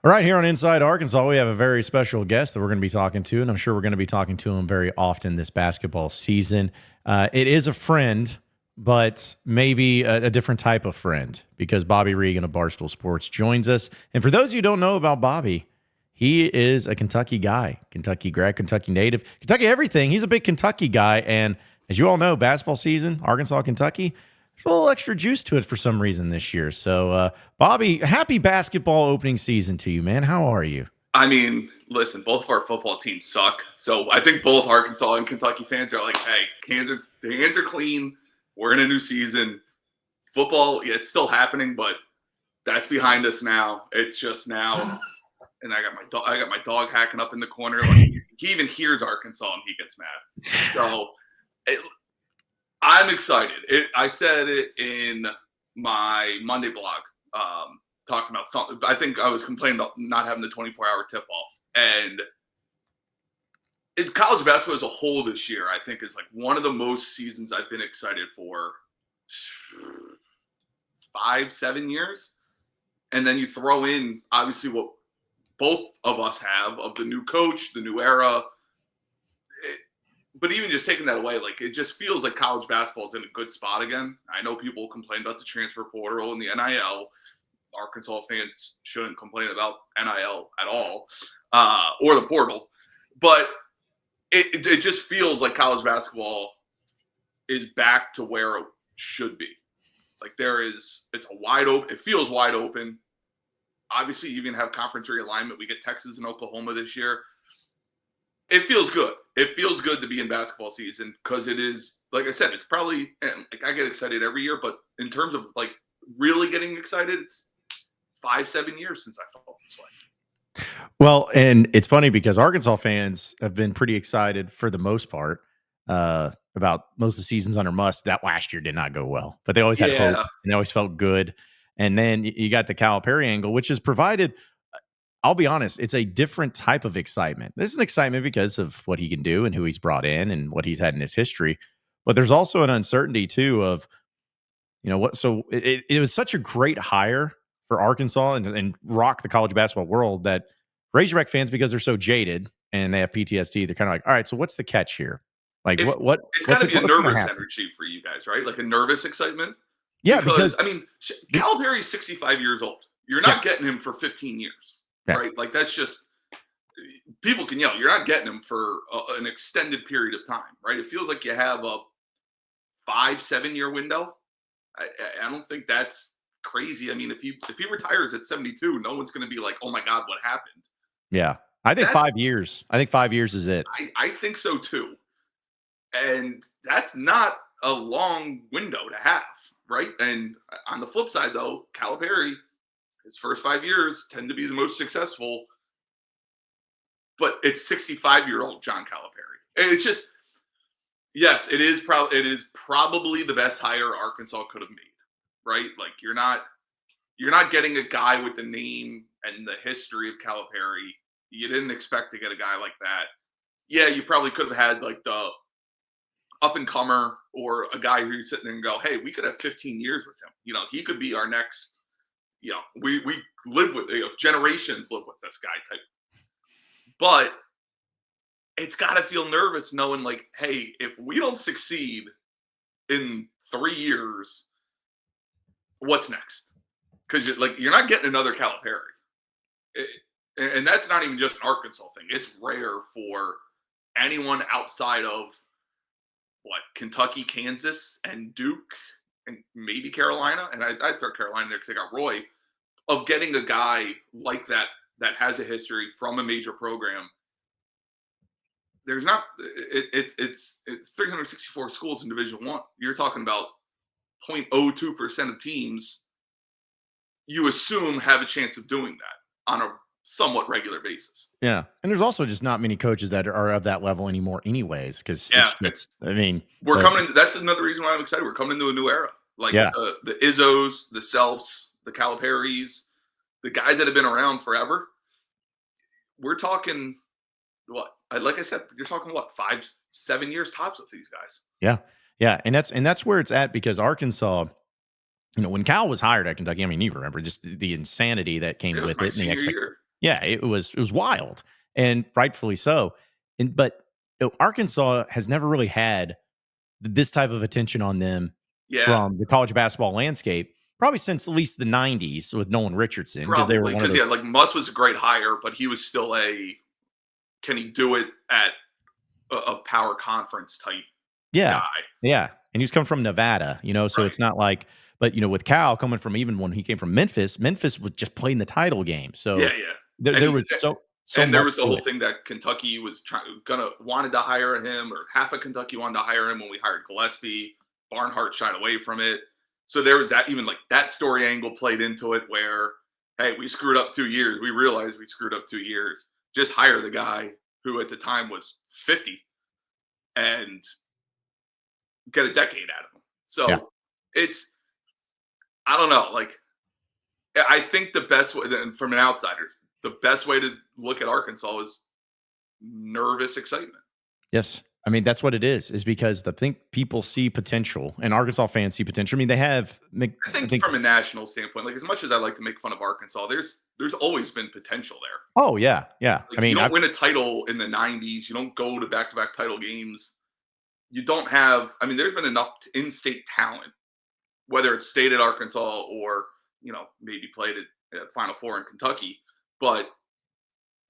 All right, here on Inside Arkansas, we have a very special guest that we're going to be talking to, and I'm sure we're going to be talking to him very often this basketball season. It is a friend, but maybe a different type of friend because Bobby Reagan of Barstool Sports joins us. And for those of you who don't know about Bobby, he is a Kentucky guy, Kentucky grad, Kentucky native, Kentucky everything. He's a big Kentucky guy, and as you all know, basketball season, Arkansas, Kentucky, there's a little extra juice to it for some reason this year. So, Bobby, happy basketball opening season to you, man. How are you? I mean, listen, both of our football teams suck. So I think both Arkansas and Kentucky fans are like, hey, the hands are clean. We're in a new season. Football, yeah, it's still happening, but that's behind us now. It's just now. And I got my dog hacking up in the corner. Like, he even hears Arkansas and he gets mad. So I'm excited. I said it in my Monday blog, talking about something. I think I was complaining about not having the 24-hour tip-off. And college basketball as a whole this year, I think, is like one of the most seasons I've been excited for 5-7 years. And then you throw in, obviously, what both of us have of the new coach, the new era. But even just taking that away, like, it just feels like college basketball is in a good spot again. I know people complain about the transfer portal and the NIL. Arkansas fans shouldn't complain about NIL at all, or the portal. But it just feels like college basketball is back to where it should be. Like, it's a wide open. It feels wide open. Obviously, you even have conference realignment. We get Texas and Oklahoma this year. It feels good. It feels good to be in basketball season because it is, like I said, it's probably, and like, I get excited every year, but in terms of like really getting excited, it's 5-7 years since I felt this way. Well, and it's funny because Arkansas fans have been pretty excited for the most part about most of the seasons under Muss. That last year did not go well, but they always had hope and they always felt good. And then you got the Calipari angle, which has provided, I'll be honest, it's a different type of excitement. This is an excitement because of what he can do and who he's brought in and what he's had in his history. But there's also an uncertainty too of, what? So it was such a great hire for Arkansas and rock the college basketball world that Razorback fans, because they're so jaded and they have PTSD, they're kind of like, all right, so what's the catch here? Like, it's got to be a nervous energy for you guys, right? Like a nervous excitement. Yeah, because I mean, Calipari's 65 years old. You're not getting him for 15 years, right? Like, that's just, people can yell. You're not getting him for an extended period of time, right? It feels like you have a 5-7 year window. I don't think that's crazy. I mean, if he retires at 72, no one's going to be like, oh my God, what happened? Yeah. I think 5 years. I think 5 years is it. I think so too. And that's not a long window to have, right? And on the flip side, though, Calipari, his first 5 years tend to be the most successful. But it's 65-year-old John Calipari. It's just, yes, it is probably the best hire Arkansas could have made, right? Like, you're not getting a guy with the name and the history of Calipari. You didn't expect to get a guy like that. Yeah, you probably could have had like the up and comer or a guy who's sitting there and go, hey, we could have 15 years with him. He could be our next. We live with generations live with this guy type. But it's got to feel nervous knowing, like, hey, if we don't succeed in 3 years, what's next? Because you're not getting another Calipari. And that's not even just an Arkansas thing. It's rare for anyone outside of, Kentucky, Kansas, and Duke, and maybe Carolina. And I'd throw Carolina there because they got Roy, of getting a guy like that has a history from a major program. There's not, it's 364 schools in Division I. You're talking about 0.02% of teams you assume have a chance of doing that on a somewhat regular basis. Yeah. And there's also just not many coaches that are of that level anymore anyways. Because we're coming in, that's another reason why I'm excited. We're coming into a new era. Like, the Izzos, the Selfs, the Caliparis, the guys that have been around forever. We're talking what? Like I said, you're talking what, 5-7 years tops with these guys. Yeah. Yeah. And that's where it's at, because Arkansas, when Cal was hired at Kentucky, I mean, you remember just the insanity that came with it. Senior year. Yeah, it was wild, and rightfully so. And but Arkansas has never really had this type of attention on them Yeah, from the college basketball landscape, probably since at least the '90s with Nolan Richardson, because they were probably one of because those. yeah, like Muss was a great hire, but he was still a can he do it at a power conference type Yeah, guy, yeah, and he's come from Nevada, so right? it's not like. But with Cal coming from, even when he came from Memphis, Memphis was just playing the title game, Yeah, so yeah, there and was so and there much was the to whole it. thing that Kentucky was gonna wanted to hire him, or half of Kentucky wanted to hire him when we hired Gillespie. Barnhart shied away from it, so there was that even like that story angle played into it where hey, we screwed up 2 years. We realized we screwed up 2 years. Just hire the guy who at the time was 50 and get a decade out of him. Yeah. So it's I don't know, like I think the best way, from an outsider, the best way to look at Arkansas is nervous excitement. Yes. I mean, that's what it is because I think people see potential, and Arkansas fans see potential. I mean, they have I I think think. from a national standpoint, like as much as I like to make fun of Arkansas, there's always been potential there. Oh, yeah, yeah. I Like you mean, don't I've win a title in the '90s, you don't go to back-to-back title games. You don't have. I mean, there's been enough in-state talent, whether it's stayed at Arkansas or maybe played at Final Four in Kentucky, but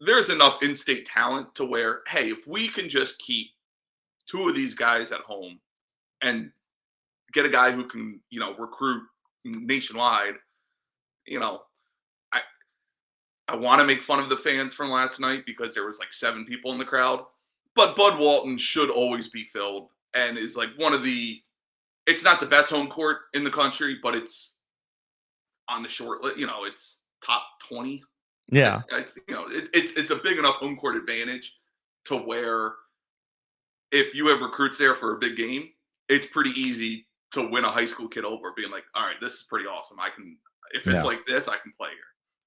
there's enough in-state talent to where hey, if we can just keep two of these guys at home and get a guy who can recruit nationwide, you know, I I want to make fun of the fans from last night because there was like 7 people in the crowd, but Bud Walton should always be filled and is like one of the. It's not the best home court in the country, but it's on the short. It's top 20. yeah. It's a big enough home court advantage to where if you have recruits there for a big game, it's pretty easy to win a high school kid over, being like, all right, this is pretty awesome. I can, if it's Yeah. like this, I can play here.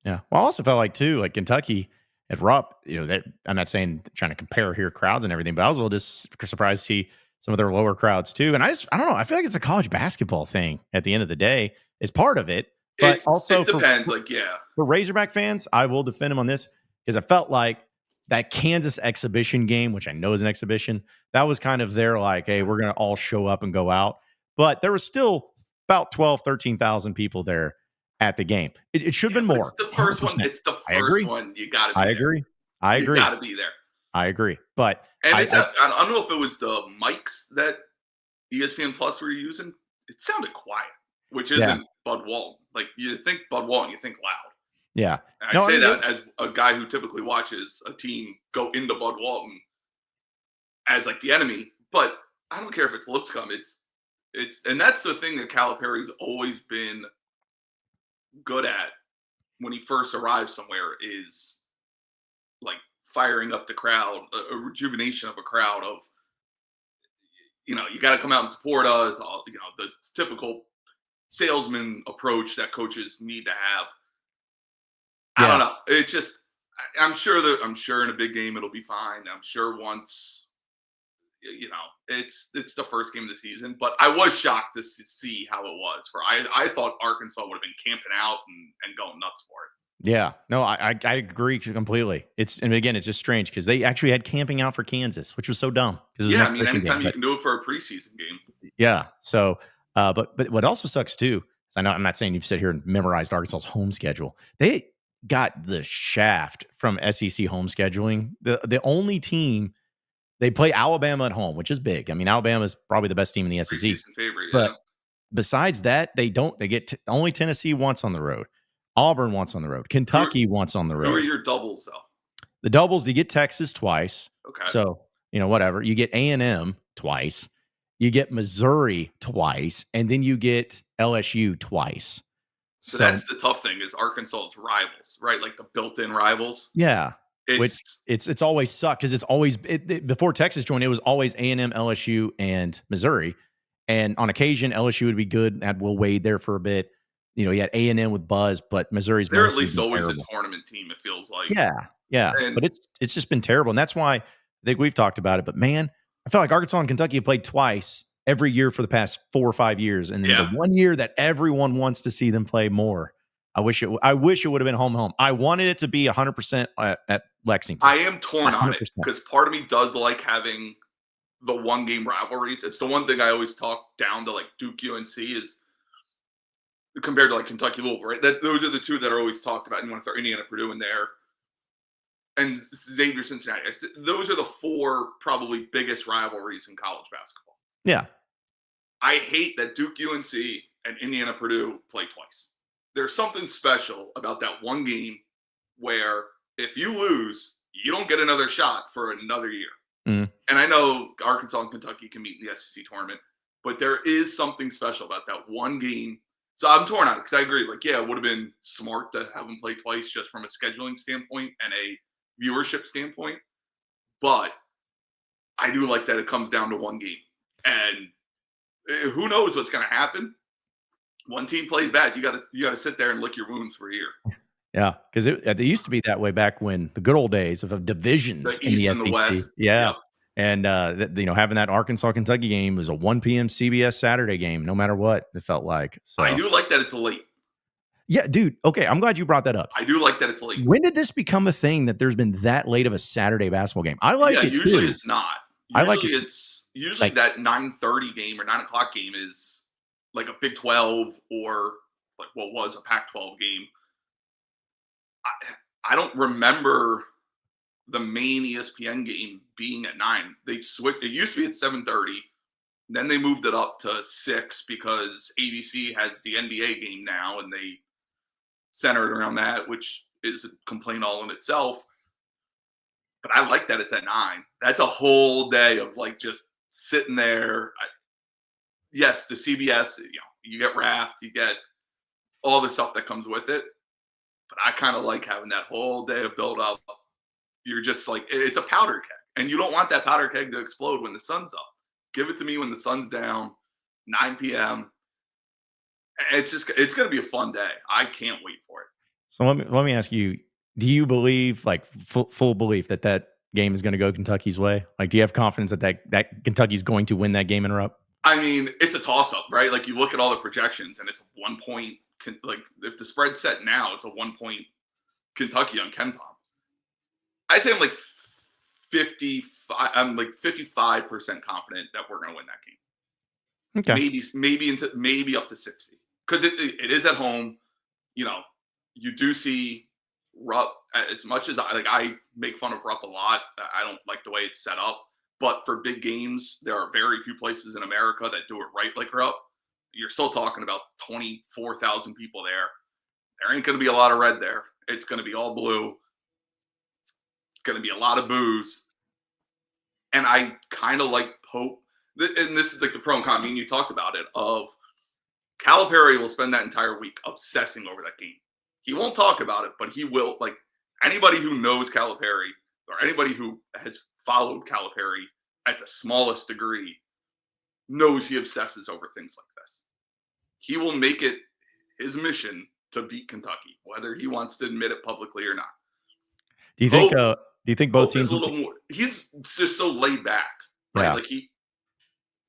Yeah. Well, I also felt like too, like Kentucky at Rupp, that I'm not saying trying to compare here crowds and everything, but I was a little just surprised to see some of their lower crowds too. And I don't know, I feel like it's a college basketball thing at the end of the day is part of it, but It also for depends. Like, yeah, for Razorback fans, I will defend him on this because I felt like that Kansas exhibition game, which I know is an exhibition, that was kind of their like, hey, we're going to all show up and go out. But there was still about 12, 13,000 people there at the game. It should have yeah, been but more. it's the first one. 100%. It's the I first agree. one. You got to I be there. agree. I You agree. got to be there. I agree. But And I I don't know if it was the mics that ESPN Plus were using. It sounded quiet, which yeah. isn't Bud Walton. Like you think Bud Walton, you think loud. Yeah. And I No, I say mean, that as a guy who typically watches a team go into Bud Walton as like the enemy, but I don't care if it's Lipscomb. And that's the thing that Calipari's always been good at when he first arrives somewhere is like firing up the crowd, a rejuvenation of a crowd of you got to come out and support us. All the typical salesman approach that coaches need to have. I don't yeah. know. It's just I'm sure in a big game it'll be fine. I'm sure once it's the first game of the season, but I was shocked to see how it was. I thought Arkansas would have been camping out and going nuts for it. Yeah. No, I agree completely. And again, it's just strange because they actually had camping out for Kansas, which was so dumb because it was an Yeah, I mean, exhibition game. anytime you But can do it for a preseason game. yeah. So, but what also sucks too, is I know I'm not saying you've sat here and memorized Arkansas's home schedule. They got the shaft from SEC home scheduling. The only team they play Alabama at home, which is big. I mean, Alabama is probably the best team in the SEC. Preseason favorite, But yeah. besides that, they don't. They get only Tennessee once on the road, Auburn once on the road, Who Kentucky once on the who are road. your doubles though? The doubles, you get Texas twice. Okay. So, whatever. You get A&M twice. You get Missouri twice. And then you get LSU twice. So So, that's the tough thing is Arkansas's rivals, right? Like the built-in rivals. yeah, which It's it's always sucked because it's always before Texas joined, it was always A&M, LSU, and Missouri. And on occasion, LSU would be good. Had Will Wade there for a bit. You had A&M with Buzz, but Missouri's they're at mostly least been always a terrible. tournament team, it feels like. Yeah, yeah, And but it's just been terrible, and that's why I think we've talked about it. But man, I felt like Arkansas and Kentucky have played twice every year for the past 4 or 5 years, and then the yeah, one year that everyone wants to see them play more, I wish it would have been home. I wanted it to be 100% at Lexington. I am torn on it 100%. because part of me does like having the one game rivalries. It's the one thing I always talk down to, like Duke UNC is compared to like Kentucky Louisville, right? Those are the two that are always talked about. And you want to throw Indiana Purdue in there and Xavier Cincinnati. Those are the four probably biggest rivalries in college basketball. Yeah. I hate that Duke UNC and Indiana Purdue play twice. There's something special about that one game where if you lose, you don't get another shot for another year. Mm. And I know Arkansas and Kentucky can meet in the SEC tournament, but there is something special about that one game. So I'm torn on it because I agree. Like, yeah, it would have been smart to have them play twice just from a scheduling standpoint and a viewership standpoint. But I do like that it comes down to one game. And who knows what's going to happen? One team plays bad. You gotta sit there and lick your wounds for a year. Yeah, because it used to be that way back when the good old days of divisions The in the East and the SEC. West. Yeah. Yep. And, having that Arkansas-Kentucky game was a 1 PM CBS Saturday game, no matter what it felt like. I So do like that it's late. yeah, dude. Okay, I'm glad you brought that up. I do like that it's late. When did this become a thing that there's been that late of a Saturday basketball game? I like it Usually too. it's not. I like Usually it it's usually like that 9:30 game or 9 o'clock game is like a Big 12 or like what was a Pac-12 game. I don't remember the main ESPN game being at 9. They switched. It used to be at 7:30. Then they moved it up to 6 because ABC has the NBA game now, and they centered around that, which is a complaint all in itself. But I like that it's at 9. That's a whole day of like just sitting there. Yes, the CBS, you get Raft, you get all the stuff that comes with it. But I kind of like having that whole day of build up. You're just like, it's a powder keg. And you don't want that powder keg to explode when the sun's up. Give it to me when the sun's down, 9 p.m. It's going to be a fun day. I can't wait for it. So let me ask you: do you believe, like full belief, that game is going to go Kentucky's way? Like, do you have confidence that Kentucky's going to win that game in a row? I mean, it's a toss-up, right? Like, you look at all the projections, and it's 1 point. Like, if the spread's set now, it's a 1 point Kentucky on Ken Palm. I'd say I'm like 55. I'm like 55% confident that we're going to win that game. Okay, Maybe up to 60 because it is at home. You do see Rupp as much as I make fun of Rupp a lot. I don't like the way it's set up, but for big games, there are very few places in America that do it right like Rupp. You're still talking about 24,000 people there. There ain't going to be a lot of red there. It's going to be all blue. It's going to be a lot of booze. And I kind of like Pope. And this is like the pro and con. I mean, you talked about it. Of Calipari will spend that entire week obsessing over that game. He won't talk about it, but he will. Like, anybody who knows Calipari or anybody who has followed Calipari at the smallest degree knows he obsesses over things like this. He will make it his mission to beat Kentucky, whether he wants to admit it publicly or not. Do you think? Do you think both Pope is teams? a little more. He's just so laid back, right? Yeah. Like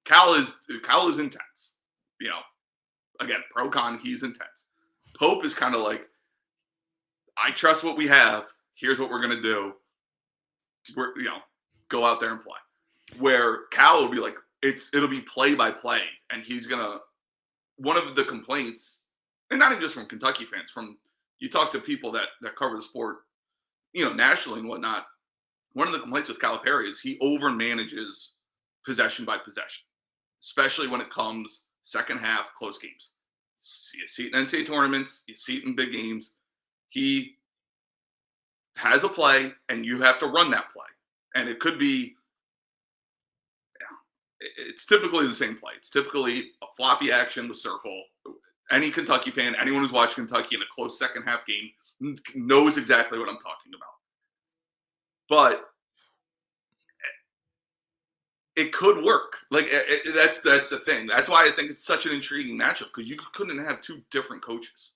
Cal is intense. Again, pro con, he's intense. Pope is kind of like, I trust what we have. Here's what we're gonna do. Go out there and play. Where Cal will be like, it'll be play by play, and he's gonna. One of the complaints, and not even just from Kentucky fans, from you talk to people that cover the sport, nationally and whatnot. One of the complaints with Calipari is he over manages possession by possession, especially when it comes second half close games. You see it in NCAA tournaments, you see it in big games. He has a play, and you have to run that play. And it could be, it's typically the same play. It's typically a floppy action with circle. Any Kentucky fan, anyone who's watched Kentucky in a close second half game knows exactly what I'm talking about. But it could work. Like, that's the thing. That's why I think it's such an intriguing matchup, because you couldn't have two different coaches.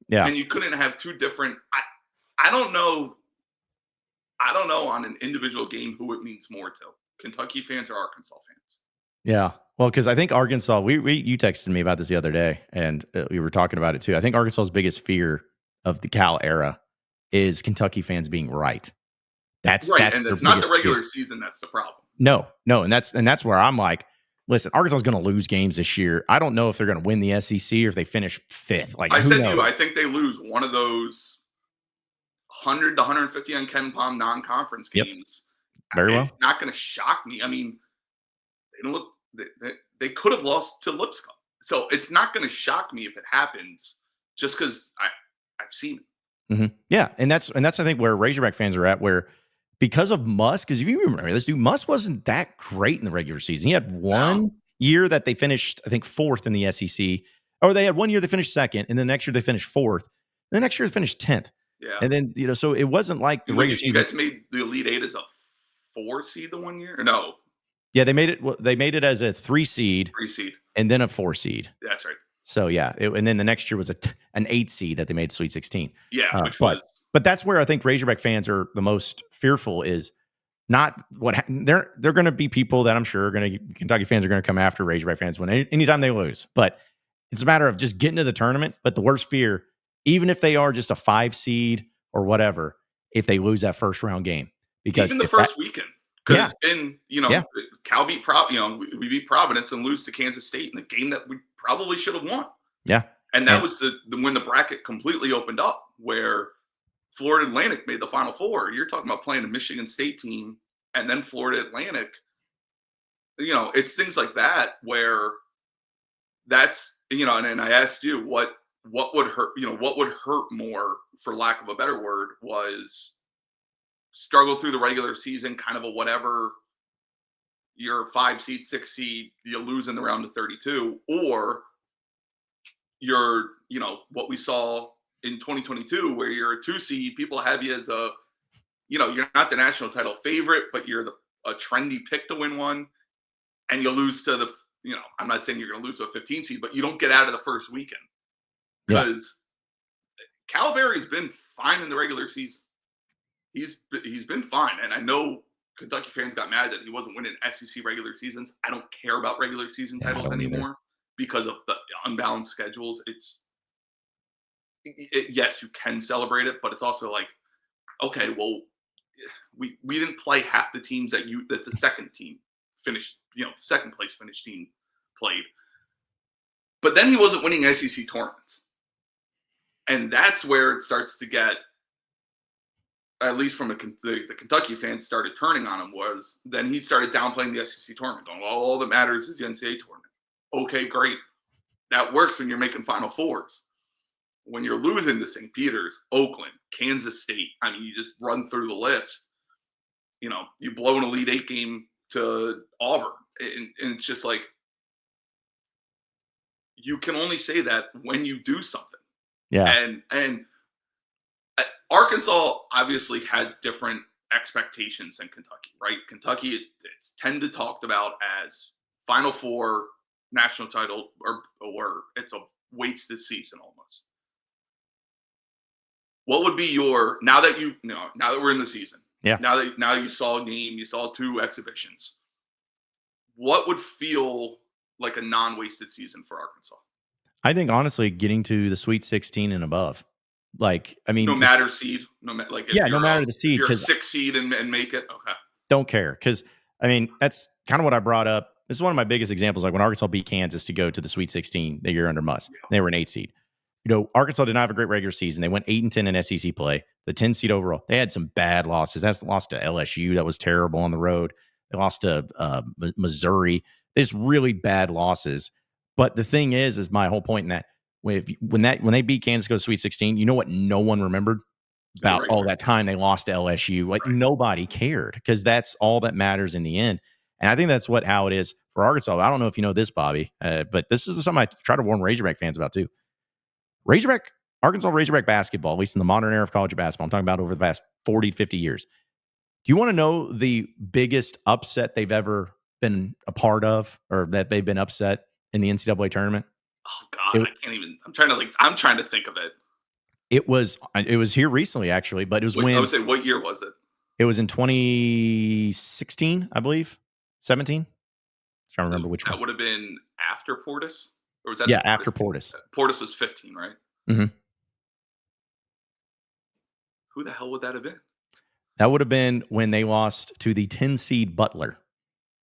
Yeah. And you couldn't have two different. I don't know. I don't know on an individual game who it means more to, Kentucky fans or Arkansas fans. Yeah. Well, because I think Arkansas, we you texted me about this the other day, and we were talking about it too. I think Arkansas's biggest fear of the Cal era is Kentucky fans being right. Right, That's and their it's not the biggest fear. regular season that's the problem. No, no, and that's where I'm like, listen, Arkansas is going to lose games this year. I don't know if they're going to win the SEC or if they finish fifth. Like, I who said to you, knows? I think they lose one of those 100 to 150 on Ken Palm non-conference Yep, games. very It's well. not going to shock me. I mean, they don't look. They could have lost to Lipscomb, so it's not going to shock me if it happens, just because I've seen it. Yeah, and that's I think where Razorback fans are at, where because of Musk, because if you remember this dude, Musk wasn't that great in the regular season. He had Now, one year that they finished, I think, fourth in the SEC, or they had one year they finished second, and then the next year they finished fourth, and the next year they finished 10th. yeah, And then, so it wasn't like the regular you season. guys made the Elite Eight as a 4 seed the one year, or no, Yeah, they made it. They made it as a 3 seed 3 seed. and then a 4 seed. That's right. So yeah, and then the next year was an 8 seed that they made Sweet 16. Yeah, which But was that's where I think Razorback fans are the most fearful is not what they're going to be people that I'm sure are going to Kentucky fans are going to come after Razorback fans when anytime they lose. But it's a matter of just getting to the tournament. But the worst fear, even if they are just a 5 seed or whatever, if they lose that first round game, because even the if that, first weekend, because yeah, it's been, yeah, Cal beat we beat Providence and lose to Kansas State in a game that we probably should have won. yeah, And that and was when the bracket completely opened up, where Florida Atlantic made the Final Four. You're talking about playing a Michigan State team and then Florida Atlantic. It's things like that where and I asked you what would hurt, what would hurt more, for lack of a better word, was struggle through the regular season, kind of a whatever, you're 5 seed, 6 seed, you lose in the round of 32, or you're, what we saw in 2022, where you're a 2 seed, people have you as you're not the national title favorite, but you're a trendy pick to win one, and you lose to I'm not saying you're going to lose to a 15 seed, but you don't get out of the first weekend, yeah, because Calaberry's been fine in the regular season. He's been fine, and I know Kentucky fans got mad that he wasn't winning SEC regular seasons. I don't care about regular season yeah, I titles don't either. anymore because of the unbalanced schedules. Yes, you can celebrate it, but it's also like, okay, well, we didn't play half the teams that's a second team finished, second place finished team played. But then he wasn't winning SEC tournaments. And that's where it starts to get, at least from the Kentucky fans started turning on him, was then he started downplaying the SEC tournament, going, well, all that matters is the NCAA tournament. Okay, great. That works when you're making Final Fours. When you're losing to St. Peter's, Oakland, Kansas State, I mean, you just run through the list. You blow an Elite Eight game to Auburn. And it's just like, you can only say that when you do something. Yeah, And Arkansas obviously has different expectations than Kentucky, right? Kentucky, it's tended talked about as Final Four, national title, or it's a waits this season almost. What would be now that now that we're in the season, yeah. now you saw a game, you saw 2 exhibitions, what would feel like a non-wasted season for Arkansas? I think honestly, getting to the Sweet 16 and above, like, I No mean, matter seed, no matter, like, yeah, no matter the if seed, you're a because 6 seed and make it, okay. don't care. Because I mean, that's kind of what I brought up. This is one of my biggest examples. Like when Arkansas beat Kansas to go to the Sweet 16 the year under Muss, Yeah. they were an 8 seed. Arkansas did not have a great regular season. They went 8-10 in SEC play, the 10 seed overall. They had some bad losses. That's lost to LSU. That was terrible on the road. They lost to Missouri. There's really bad losses. But the thing is my whole point in that when they beat Kansas go to Sweet 16, you know what no one remembered The about all regular that season. time they lost to LSU. Like Right. nobody cared because that's all that matters in the end. And I think that's how it is for Arkansas. I don't know if you know this, Bobby, but this is something I try to warn Razorback fans about too. Arkansas Razorback basketball, at least in the modern era of college basketball, I'm talking about over the past 40 to 50 years. Do you want to know the biggest upset they've ever been a part of or that they've been upset in the NCAA tournament? Oh God, It, I can't even. I'm trying to think of it. it was here recently, actually, but it was I would when say, what year was it? it was in 2016, I believe, 17. Trying to So remember which that one. would have been after Portis, or was that the Yeah, Portis after team? Portis. Portis was 15, right? Mhm. Who the hell would that have been? That would have been when they lost to the 10 seed Butler.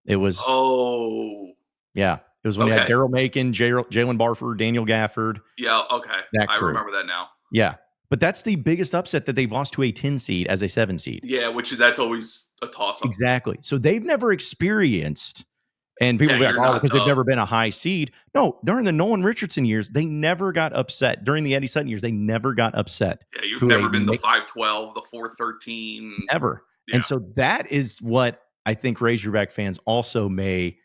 It was Oh, yeah, it was when they had okay. Daryl Macon, Jalen Barford, Daniel Gafford, Yeah, okay. that I crew. remember that now. Yeah, but that's the biggest upset that they've lost to a 10 seed as a 7 seed. Yeah, that's always a toss-up. Exactly. So they've never experienced and people Yeah, will be like, you're "Oh, not because they've the never been a high seed." No, during the Nolan Richardson years, they never got upset. During the Eddie Sutton years, they never got upset yeah, you've to a never been the 512, the 413. never. And Yeah, so that is what I think Razorback fans also may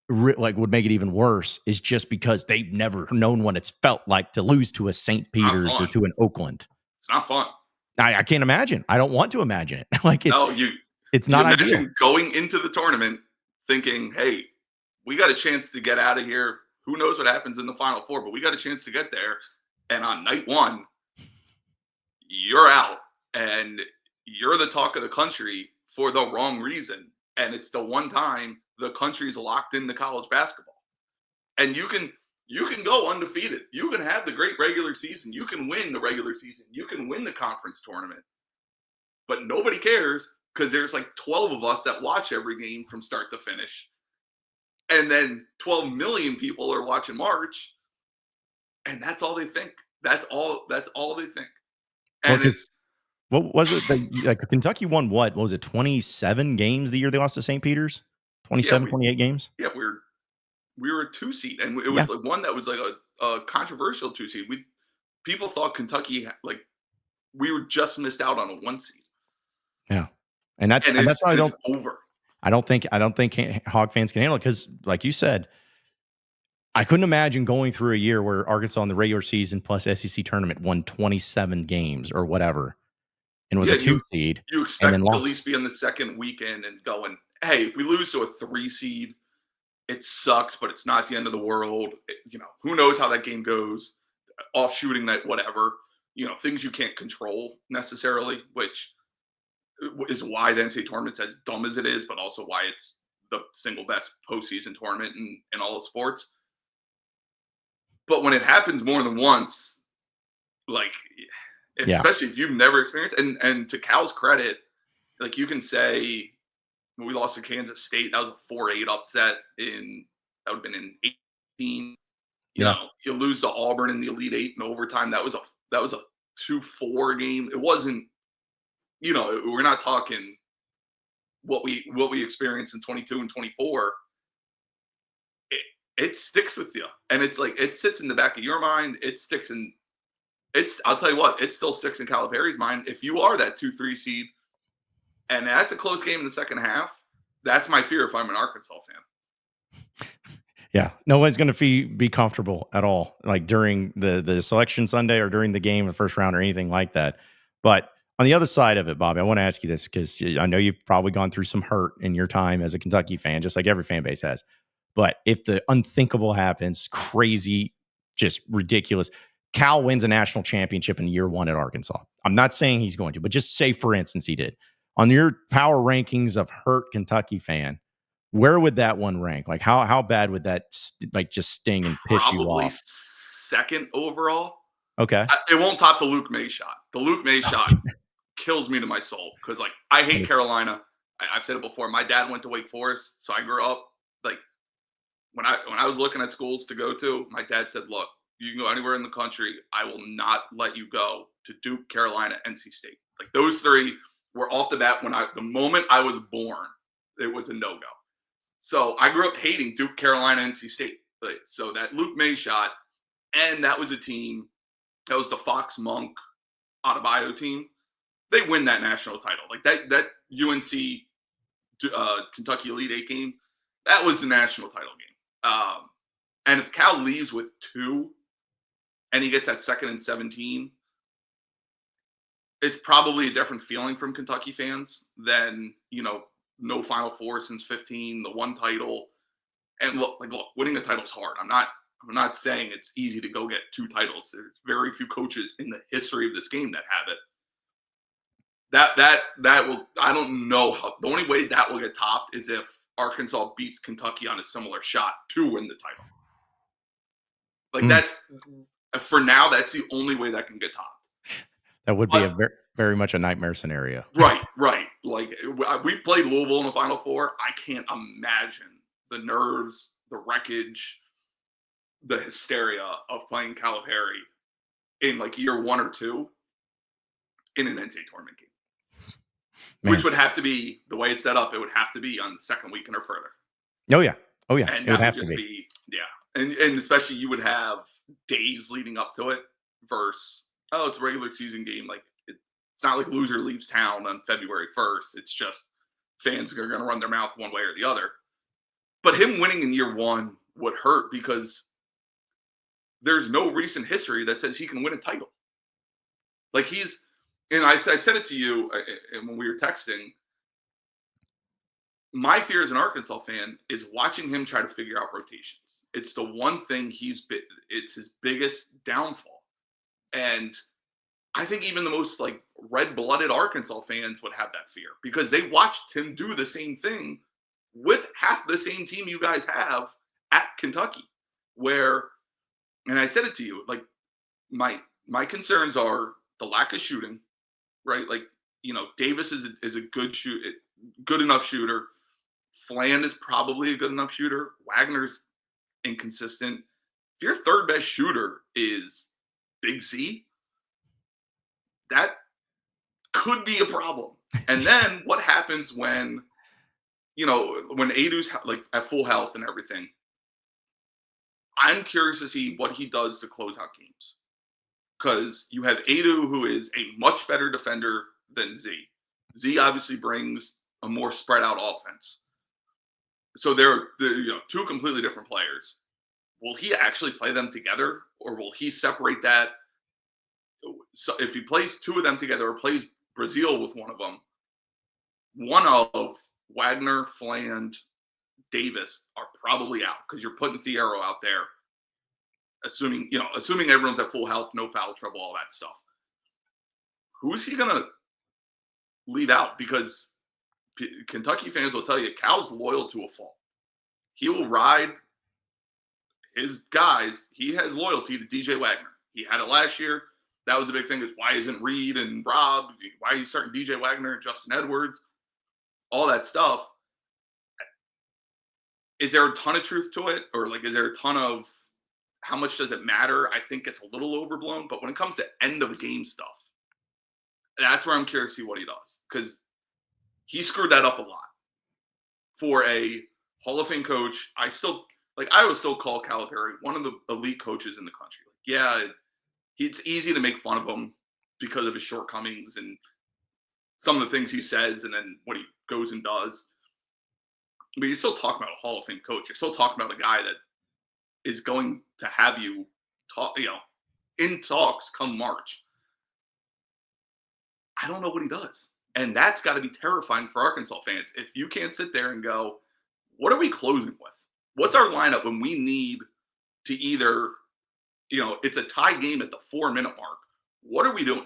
like would make it even worse is just because they've never known what it's felt like to lose to a St. not Peter's or fun. to an Oakland. It's not fun. I can't imagine. I don't want to imagine it. Like No, it's you not ideal. imagine going into the tournament thinking, "Hey, we got a chance to get out of here. Who knows what happens in the Final Four, but we got a chance to get there." And on night one, you're out, and you're the talk of the country for the wrong reason. And it's the one time the country's locked into college basketball. And you can go undefeated. You can have the great regular season. You can win the regular season. You can win the conference tournament. But nobody cares because there's like 12 of us that watch every game from start to finish. And then 12 million people are watching March, and that's all they think. That's all they think. Well, And 'cause it's what was it? Like Kentucky won what was it? 27 games the year they lost to St. Peter's? yeah, 27, 28 games? yeah, we were a 2 seed, and it Yeah. was like one that was like a controversial 2 seed. We People thought Kentucky like we were just missed out on a 1 seed. Yeah. And And that's why it's over. I don't think Hog fans can handle it because, like you said, I couldn't imagine going through a year where Arkansas in the regular season plus SEC tournament won 27 games or whatever and was Yeah, a 2 seed you and then expect to at lost. least be on the second weekend and going, "Hey, if we lose to a 3 seed, it sucks, but it's not the end of the world." Who knows how that game goes? Off shooting night, whatever. Things you can't control necessarily, which is why the NCAA tournament's as dumb as it is, but also why it's the single best postseason tournament in all of sports. But when it happens more than once, like Yeah. especially if you've never experienced, and to Cal's credit, like you can say when we lost to Kansas State, that was a 4-8 upset that would have been in 18. Yeah. You lose to Auburn in the Elite Eight in overtime. That was a 2-4 game. It wasn't, we're not talking what we experienced in 22 and 24. It sticks with you, and it's like it sits in the back of your mind. It sticks in. I'll tell you what, it still sticks in Calipari's mind. If you are that 2-3 seed, and that's a close game in the second half, that's my fear if I'm an Arkansas fan. Yeah. No one's going to be comfortable at all, like during the selection Sunday or during the game, the first round or anything like that. But on the other side of it, Bobby, I want to ask you this because I know you've probably gone through some hurt in your time as a Kentucky fan, just like every fan base has. But if the unthinkable happens, crazy, just ridiculous, Cal wins a national championship in year one at Arkansas. I'm not saying he's going to, but just say, for instance, he did. On your power rankings of hurt Kentucky fan, where would that one rank? Like how bad would that like just sting and piss you Probably off? second overall. Okay. It won't top the Luke May shot. The Luke May shot kills me to my soul because, like, I hate Carolina. I've said it before. My dad went to Wake Forest, so I grew up like when I was looking at schools to go to. My dad said, "Look, you can go anywhere in the country. I will not let you go to Duke, Carolina, NC State. Like those three were off the bat the moment I was born. It was a no go. So I grew up hating Duke, Carolina, NC State. So that Luke May shot, and that was a team that was the Fox Monk Adebayo team. They win that national title. Like that UNC Kentucky Elite Eight game, that was the national title game. And if Cal leaves with 2 and he gets that second and 17, it's probably a different feeling from Kentucky fans than, no Final Four since 15, the one title. And look, winning a title is hard. I'm not saying it's easy to go get 2 titles. There's very few coaches in the history of this game that have it. That will, I don't know how, the only way that will get topped is if Arkansas beats Kentucky on a similar shot to win the title. Like Mm, that's for now, that's the only way that can get topped. that would be a But very much a nightmare scenario. right, right. Like we've played Louisville in the Final Four. I can't imagine the nerves, the wreckage, the hysteria of playing Calipari in like year 1 or 2 in an NCAA tournament game, which Man. would have to be the way it's set up. It would have to be on the second weekend or further, Oh, yeah. Oh, yeah. and It would that would have to just be. be and especially you would have days leading up to it versus it's a regular season game. Like it's not like loser leaves town on February 1st. It's just fans are going to run their mouth one way or the other. But him winning in year 1 would hurt because there's no recent history that says he can win a title. Like and I said it to you when we were texting. My fear as an Arkansas fan is watching him try to figure out rotations. It's the one thing it's his biggest downfall. And I think even the most like red-blooded Arkansas fans would have that fear because they watched him do the same thing with half the same team you guys have at Kentucky. And I said it to you, like my concerns are the lack of shooting, right? Like, Davis is a good enough shooter. Flan is probably a good enough shooter. Wagner's inconsistent. If your third best shooter is Big Z, that could be a problem. And then what happens when Adu's like at full health and everything? I'm curious to see what he does to close out games because you have Adu, who is a much better defender than Z. Z obviously brings a more spread out offense. So they're two completely different players. Will he actually play them together, or will he separate that? So if he plays two of them together or plays Brazil with one of them, one of Wagner, Fland, Davis are probably out because you're putting Fierro out there, assuming everyone's at full health, no foul trouble, all that stuff. Who's he gonna leave out? Because Kentucky fans will tell you Cal's loyal to a fault. He will ride his guys. He has loyalty to DJ Wagner. He had it last year. That was a big thing. Is why isn't Reed and Rob? Why are you starting DJ Wagner and Justin Edwards? All that stuff. Is there a ton of truth to it, or like is there a ton of how much does it matter? I think it's a little overblown. But when it comes to end of game stuff, that's where I'm curious to see what he does because he screwed that up a lot for a Hall of Fame coach. I would still call Calipari one of the elite coaches in the country. Like, yeah, it's easy to make fun of him because of his shortcomings and some of the things he says and then what he goes and does. But you're still talking about a Hall of Fame coach. You're still talking about a guy that is going to have you talk, in talks come March. I don't know what he does. And that's got to be terrifying for Arkansas fans. If you can't sit there and go, what are we closing with? What's our lineup when we need to either, it's a tie game at the 4-minute mark. What are we doing?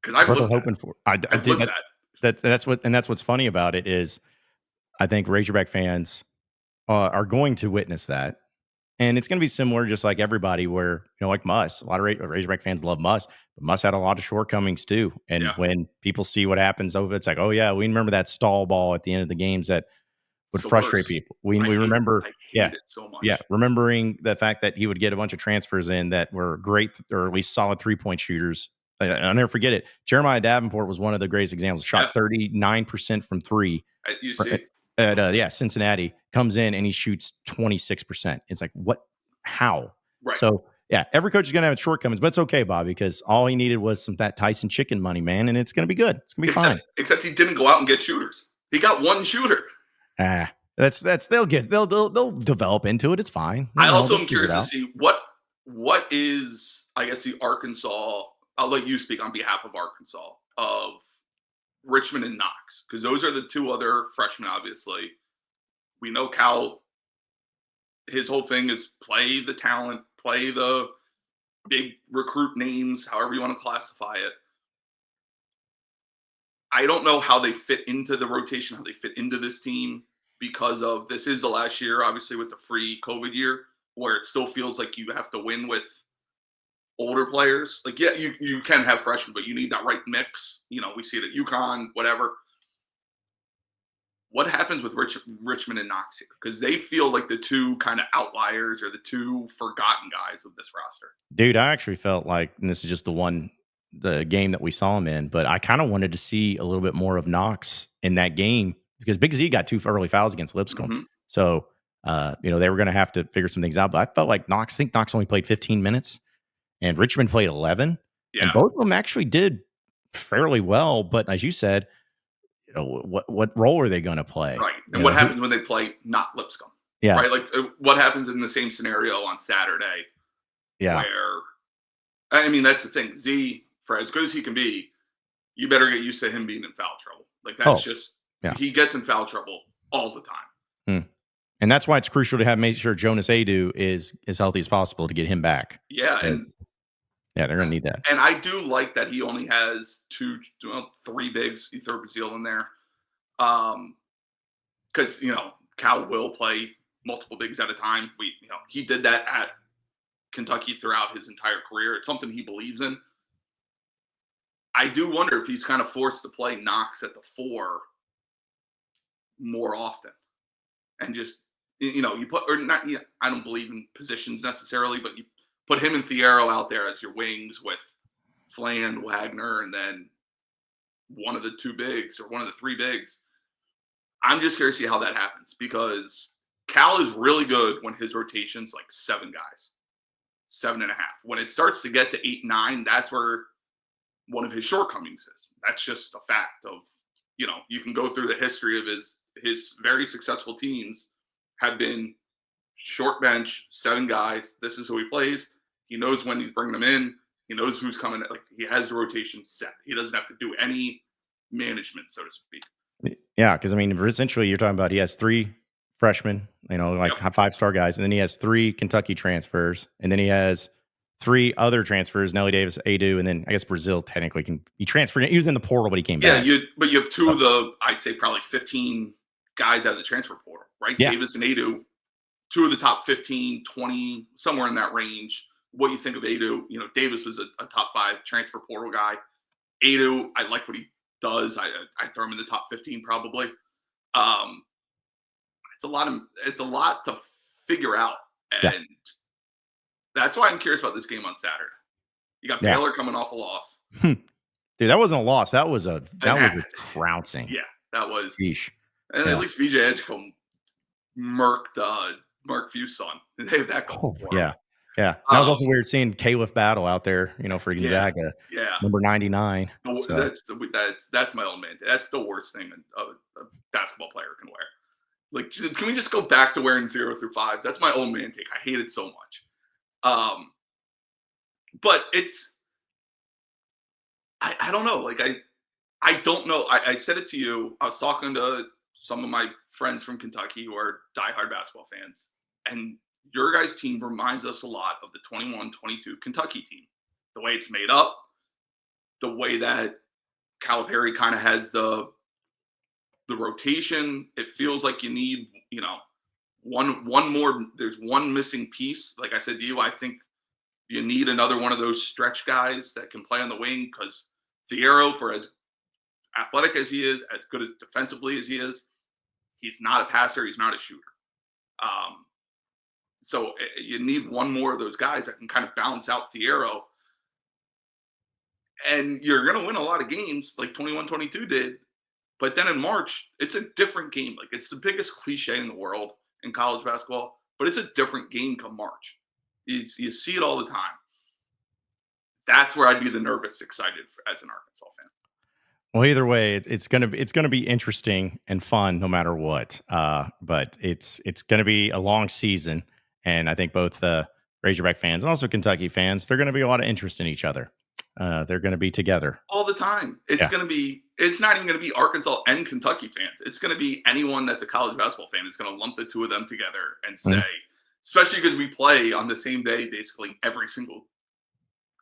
Because I've That's what lived I'm that. hoping for. I I've did lived that. that's what's funny about it is I think Razorback fans are going to witness that. And it's going to be similar, just like everybody, where, like Muss, a lot of Razorback fans love Muss, but Muss had a lot of shortcomings too. And Yeah. when people see what happens over, it's like, oh, yeah, we remember that stall ball at the end of the games that It's would the frustrate worst. people. We remember, I yeah, hate it so yeah, much. remembering the fact that he would get a bunch of transfers in that were great or at least solid 3-point shooters. I'll never forget it. Jeremiah Davenport was one of the greatest examples. Shot 39% from three At UC. at Cincinnati, comes in and he shoots 26%. It's like, what? How? Right. So yeah, every coach is gonna have shortcomings, but it's okay, Bob, because all he needed was that Tyson chicken money, man, and it's gonna be good. It's gonna be fine. Except he didn't go out and get shooters. He got one shooter. That's they'll develop into it. It's fine. I also am curious to see what is, I guess, the Arkansas. I'll let you speak on behalf of Arkansas of Richmond and Knox, because those are the two other freshmen. Obviously, we know Cal. His whole thing is play the talent, play the big recruit names, however you want to classify it. I don't know how they fit into the rotation, how they fit into this team because of this is the last year, obviously, with the free COVID year, where it still feels like you have to win with older players. Like, yeah, you can have freshmen, but you need that right mix. We see it at UConn, whatever. What happens with Richmond and Knox here? Because they feel like the two kind of outliers or the two forgotten guys of this roster. Dude, I actually felt like, and this is just the game that we saw him in, but I kind of wanted to see a little bit more of Knox in that game because Big Z got two early fouls against Lipscomb. Hmm. So, they were going to have to figure some things out. But I felt like I think Knox only played 15 minutes and Richmond played 11. And Yeah, both of them actually did fairly well. But as you said, what role are they going to play? right. And what happens when they play not Lipscomb? Yeah. Right, like what happens in the same scenario on Saturday Yeah. where I mean, that's the thing. Z, for as good as he can be, you better get used to him being in foul trouble. Like that's Oh, just yeah. he gets in foul trouble all the time. Hmm. And that's why it's crucial to make sure Jonas Adu is as healthy as possible to get him back. Yeah, 'Cause, yeah, they're gonna need that. and I do like that he only has three bigs. You throw Brazil in there, because Cal will play multiple bigs at a time. He did that at Kentucky throughout his entire career. It's something he believes in. I do wonder if he's kind of forced to play Knox at the four more often, and just you put or not. I don't believe in positions necessarily, but you put him and Thiero out there as your wings with Flan, Wagner, and then one of the two bigs or one of the three bigs. I'm just curious to see how that happens because Cal is really good when his rotation's like seven guys, 7.5. When it starts to get to 8, 9, that's where one of his shortcomings is. That's just a fact of, you can go through the history of his very successful teams have been short bench, 7 guys. This is who he plays. He knows when he's bringing them in. He knows who's coming. Like he has the rotation set. He doesn't have to do any management, so to speak. Yeah, because I mean, essentially, you're talking about he has 3 freshmen, like Yep. 5-star guys, and then he has 3 Kentucky transfers, and then he has 3 other transfers: Nelly Davis, Adu, and then I guess Brazil technically he transferred. He was in the portal, but he came Yeah, back. but you have two So, of the, I'd say probably 15 guys out of the transfer portal, right? yeah. Davis and Adu, two of the top 15, 20, somewhere in that range. What you think of Adu? Davis was a top 5 transfer portal guy. Adu, I like what he does. I throw him in the top 15 probably. Um, it's a lot to figure out, Yeah. and that's why I'm curious about this game on Saturday. You got Yeah. Baylor coming off a loss, Dude, that wasn't a loss. That was a and trouncing. yeah, that was, Sheesh. and at Yeah. least VJ Edgecombe murked Mark Few's son. They have that going Oh, for him. yeah. Yeah. And that was Um, also weird seeing Caliph Battle out there, for yeah, Gonzaga, yeah. number 99. No, So, that's my old man. That's the worst thing a basketball player can wear. Like, can we just go back to wearing 0 through 5s? That's my old man take. I hate it so much. But I don't know. Like I don't know. I said it to you. I was talking to some of my friends from Kentucky who are diehard basketball fans, and your guys' team reminds us a lot of the 21-22 Kentucky team. The way it's made up, the way that Calipari kind of has the rotation. It feels like you need, one more. There's one missing piece. Like I said to you, I think you need another one of those stretch guys that can play on the wing because Thiero, for as athletic as he is, as good as defensively as he is, he's not a passer. He's not a shooter. Um, so you need one more of those guys that can kind of balance out Thiero. And you're going to win a lot of games like 21-22 did. But then in March, it's a different game. Like it's the biggest cliche in the world in college basketball, but it's a different game come March. You see it all the time. That's where I'd be the nervous, excited as an Arkansas fan. well, either way, it's gonna be interesting and fun no matter what. But it's gonna be a long season, and I think both Razorback fans and also Kentucky fans, they're gonna be a lot of interest in each other. They're gonna be together. All the time. Yeah. It's not even going to be Arkansas and Kentucky fans. It's going to be anyone that's a college basketball fan is going to lump the two of them together and say, Mhm. especially because we play on the same day, basically every single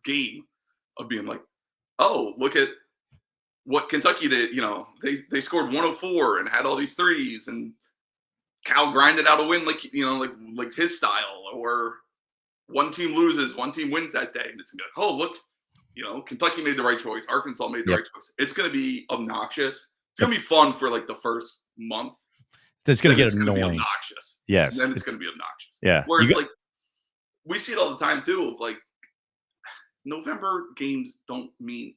game, of being like, oh, look at what Kentucky did, they scored 104 and had all these threes, and Cal grinded out a win like his style, or one team loses, one team wins that day, and it's good. Oh, look, Kentucky made the right choice. Arkansas made the Yep. right choice. It's going to be obnoxious. It's Yep. going to be fun for like the first month. It's going Then to get it's going to be annoying. obnoxious. Yes. Then it's going to be obnoxious. Yeah. Where You it's got like we see it all the time too. Of like November games don't mean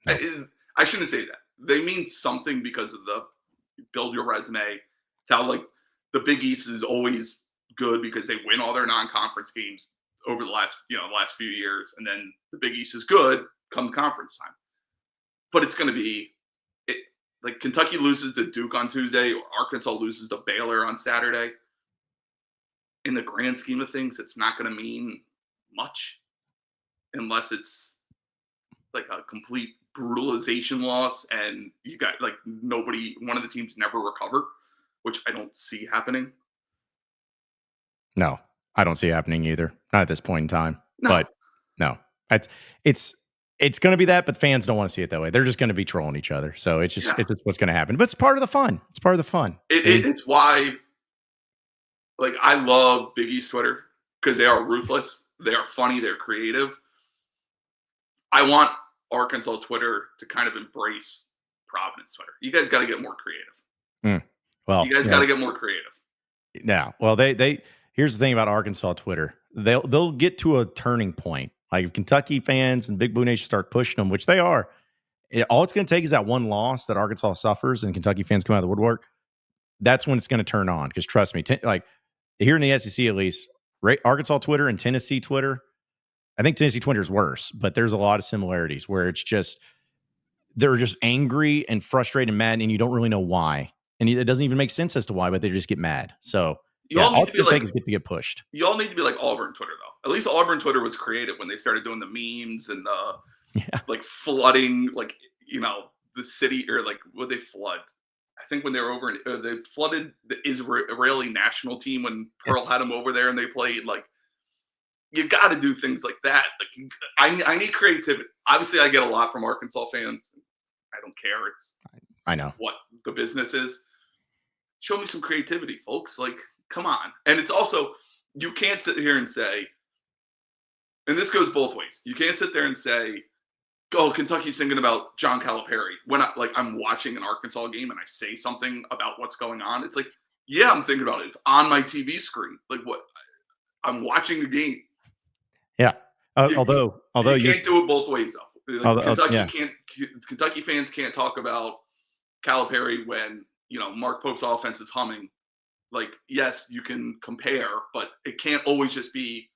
no. anything. I shouldn't say that. They mean something because of the build your resume. It's how like the Big East is always good because they win all their non-conference games over the last few years, and then the Big East is good come conference time. But it's going to be like Kentucky loses to Duke on Tuesday, or Arkansas loses to Baylor on Saturday. In the grand scheme of things, it's not going to mean much unless it's like a complete brutalization loss and you got like one of the teams never recover, which I don't see happening. No, I don't see it happening either. Not at this point in time. No. But no, it's it's it's going to be that, but fans don't want to see it that way. They're just going to be trolling each other. So Yeah. it's just what's going to happen. But it's part of the fun. It's part of the fun. It's why like I love Big East Twitter because they are ruthless, they are funny, they're creative. I want Arkansas Twitter to kind of embrace Providence Twitter. You guys got to get more creative. Well, You guys got to get more creative. yeah. Well, they here's the thing about Arkansas Twitter. They'll get to a turning point. Like if Kentucky fans and Big Blue Nation start pushing them, which they are. All it's going to take is that one loss that Arkansas suffers, and Kentucky fans come out of the woodwork. That's when it's going to turn on. Because trust me, like here in the SEC at least, Arkansas Twitter and Tennessee Twitter. I think Tennessee Twitter is worse, but there's a lot of similarities where it's just they're just angry and frustrated and mad, and you don't really know why. And it doesn't even make sense as to why, but they just get mad. So You yeah, all all need to it's be going to like take is to get pushed. you all need to be like Auburn Twitter though. At least Auburn Twitter was creative when they started doing the memes and the Yeah. like flooding the city, or like would they flood? I think when they were over they flooded the Israeli national team when Pearl had It's them over there and they played. Like you got to do things like that. Like I need creativity. Obviously, I get a lot from Arkansas fans. I don't care. It's I know. what the business is. Show me some creativity, folks. Like, come on. And it's also, you can't sit here and say, and this goes both ways. You can't sit there and say, "Oh, Kentucky's thinking about John Calipari." When I'm watching an Arkansas game and I say something about what's going on, it's like, yeah, I'm thinking about it. It's on my TV screen. Like what? I'm watching the game. Yeah. You, Although you you're can't do it both ways though. Like yeah. Kentucky fans can't talk about Calipari when Mark Pope's offense is humming. Like, yes, you can compare, but it can't always just be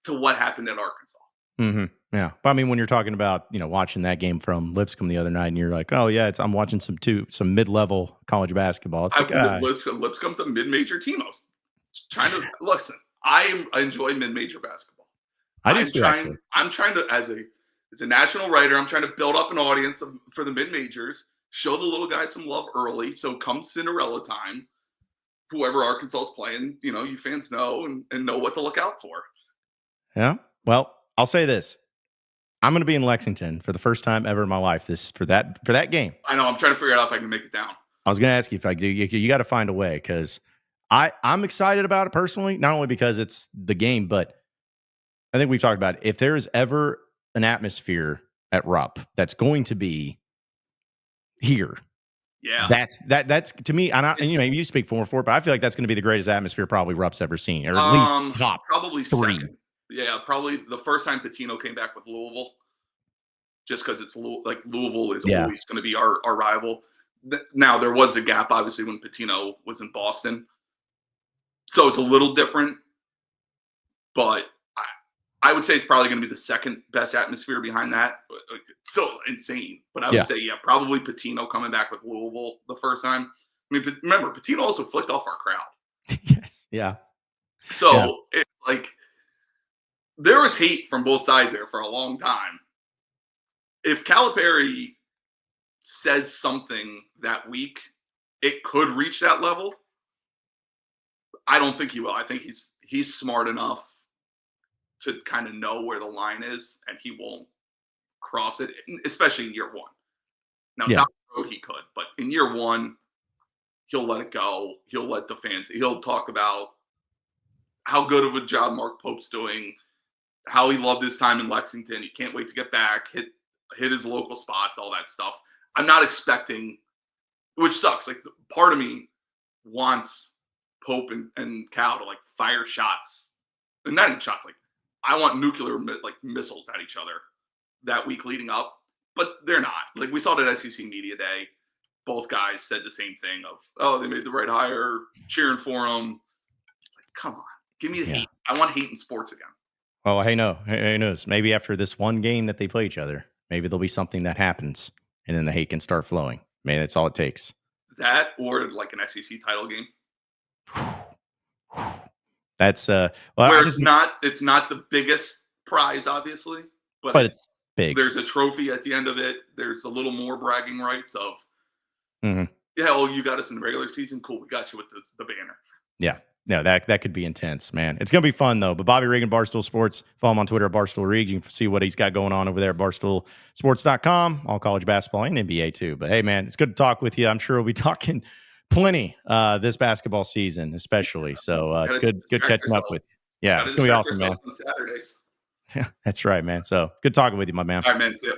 to what happened at Arkansas. Mm-hmm. Yeah. But I mean, when you're talking about, watching that game from Lipscomb the other night and you're like, oh, yeah, I'm watching some mid-level college basketball. It's like, Lipscomb's a mid-major team. I was trying to listen. I enjoy mid-major basketball. I do too, actually. I'm trying to, as a national writer, I'm trying to build up an audience for the mid-majors, show the little guys some love early. So come Cinderella time, whoever Arkansas is playing, you fans know and know what to look out for. Yeah. Well, I'll say this. I'm going to be in Lexington for the first time ever in my life for that game. I know. I'm trying to figure out if I can make it down. I was going to ask you if I do. You got to find a way because I'm excited about it personally, not only because it's the game, but I think we've talked about it. If there is ever an atmosphere at Rupp that's going to be here, Yeah, that's to me. And you speak for it, but I feel like that's going to be the greatest atmosphere probably Rupp's ever seen, or at least top probably 3. second. Yeah, probably the first time Pitino came back with Louisville, just because it's like Louisville is Yeah. always going to be our rival. Now there was a gap, obviously, when Pitino was in Boston, so it's a little different. But I would say it's probably going to be the second best atmosphere behind that. It's still insane, but I would say probably Pitino coming back with Louisville the first time. I mean, remember Pitino also flicked off our crowd. Yes. Yeah. So it's like there was hate from both sides there for a long time. If Calipari says something that week, it could reach that level. I don't think he will. I think he's smart enough to kind of know where the line is, and he won't cross it, especially in year one. Now, Yeah. down the road he could, but in year one, he'll let it go. He'll let the fans. He'll talk about how good of a job Mark Pope's doing, how he loved his time in Lexington. He can't wait to get back, hit his local spots, all that stuff. I'm not expecting, which sucks. Like part of me wants Pope and Cal to like fire shots, and not even shots. Like I want nuclear like missiles at each other that week leading up, but they're not. Like we saw it at SEC Media Day. Both guys said the same thing of, oh, they made the right hire, cheering for him. It's like, come on, give me the hate. I want hate in sports again. Well, hey, no, who knows? Maybe after this one game that they play each other, maybe there'll be something that happens, and then the hate can start flowing. Maybe that's all it takes. That or like an SEC title game. That's well, where it's not the biggest prize, obviously, but it's big. There's a trophy at the end of it. There's a little more bragging rights of, Mm-hmm. yeah, oh, you got us in the regular season. Cool, we got you with the banner. Yeah. No, that could be intense, man. It's going to be fun, though. But Bobby Reagan, Barstool Sports. Follow him on Twitter at Barstool Reags. You can see what he's got going on over there at barstoolsports.com. All college basketball and NBA, too. But, hey, man, it's good to talk with you. I'm sure we'll be talking plenty this basketball season, especially. So it's good catching up with you. Yeah, it's going to be awesome, man. On Saturdays. Yeah, that's right, man. So good talking with you, my man. All right, man. See ya.